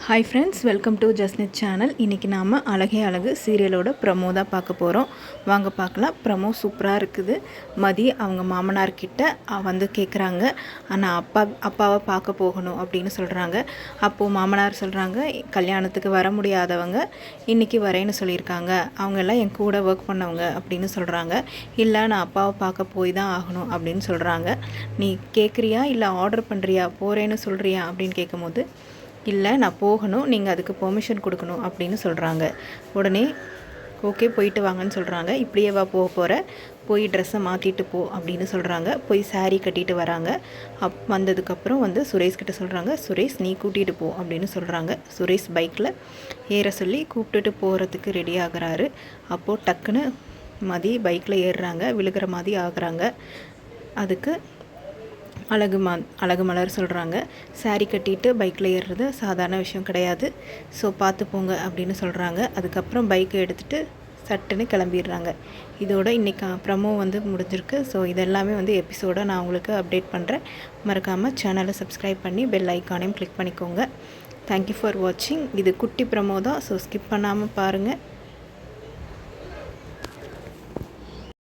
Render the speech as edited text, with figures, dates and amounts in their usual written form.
Hi friends, welcome to Jasnith channel. இன்றைக்கி நாம் அழகே அழகு சீரியலோட ப்ரமோ தான் பார்க்க போகிறோம். வாங்க பார்க்கலாம். ப்ரமோ சூப்பராக இருக்குது. மதி அவங்க மாமனார்கிட்ட வந்து கேட்குறாங்க, ஆனால் அப்பாவை பார்க்க போகணும் அப்படின்னு சொல்கிறாங்க. அப்போது மாமனார் சொல்கிறாங்க, கல்யாணத்துக்கு வர முடியாதவங்க இன்றைக்கி வரேன்னு சொல்லியிருக்காங்க, அவங்கெல்லாம் என் கூட ஒர்க் பண்ணவங்க அப்படின்னு சொல்கிறாங்க. இல்லை, நான் அப்பாவை பார்க்க போய் தான் ஆகணும் அப்படின்னு சொல்கிறாங்க. நீ கேட்குறியா இல்லை ஆர்டர் பண்ணுறியா, போகிறேன்னு சொல்கிறியா அப்படின்னு கேட்கும்போது, இல்லை நான் போகணும், நீங்கள் அதுக்கு பெர்மிஷன் கொடுக்கணும் அப்படின்னு சொல்கிறாங்க. உடனே ஓகே போயிட்டு வாங்கன்னு சொல்கிறாங்க. இப்படியேவா போக போகிற, போய் ட்ரெஸ்ஸை மாற்றிட்டு போ அப்படின்னு சொல்கிறாங்க. போய் சாரீ கட்டிட்டு வராங்க. வந்ததுக்கப்புறம் வந்து சுரேஷ்கிட்ட சொல்கிறாங்க, சுரேஷ் நீ கூட்டிகிட்டு போ அப்படின்னு சொல்கிறாங்க. சுரேஷ் பைக்கில் ஏற சொல்லி கூப்பிட்டுட்டு போகிறதுக்கு ரெடி ஆகுறாரு. அப்போது டக்குன்னு மதி பைக்கில் ஏறுறாங்க, விழுகிற மாதிரி ஆகுறாங்க. அதுக்கு அழகு மலர் சொல்கிறாங்க, சாரீ கட்டிட்டு பைக்கில் ஏறுறது சாதாரண விஷயம் கிடையாது, ஸோ பார்த்து போங்க அப்படின்னு சொல்கிறாங்க. அதுக்கப்புறம் பைக்கை எடுத்துகிட்டு சட்டுன்னு கிளம்பிடுறாங்க. இதோட இன்றைக்கி ப்ரமோ வந்து முடிஞ்சிருக்கு. ஸோ இதெல்லாமே வந்து எபிசோடை நான் உங்களுக்கு அப்டேட் பண்ணுறேன். மறக்காமல் சேனலை சப்ஸ்கிரைப் பண்ணி பெல் ஐக்கானையும் கிளிக் பண்ணிக்கோங்க. தேங்க்யூ ஃபார் வாட்சிங். இது குட்டி ப்ரமோ தான், ஸோ ஸ்கிப் பண்ணாமல் பாருங்கள்.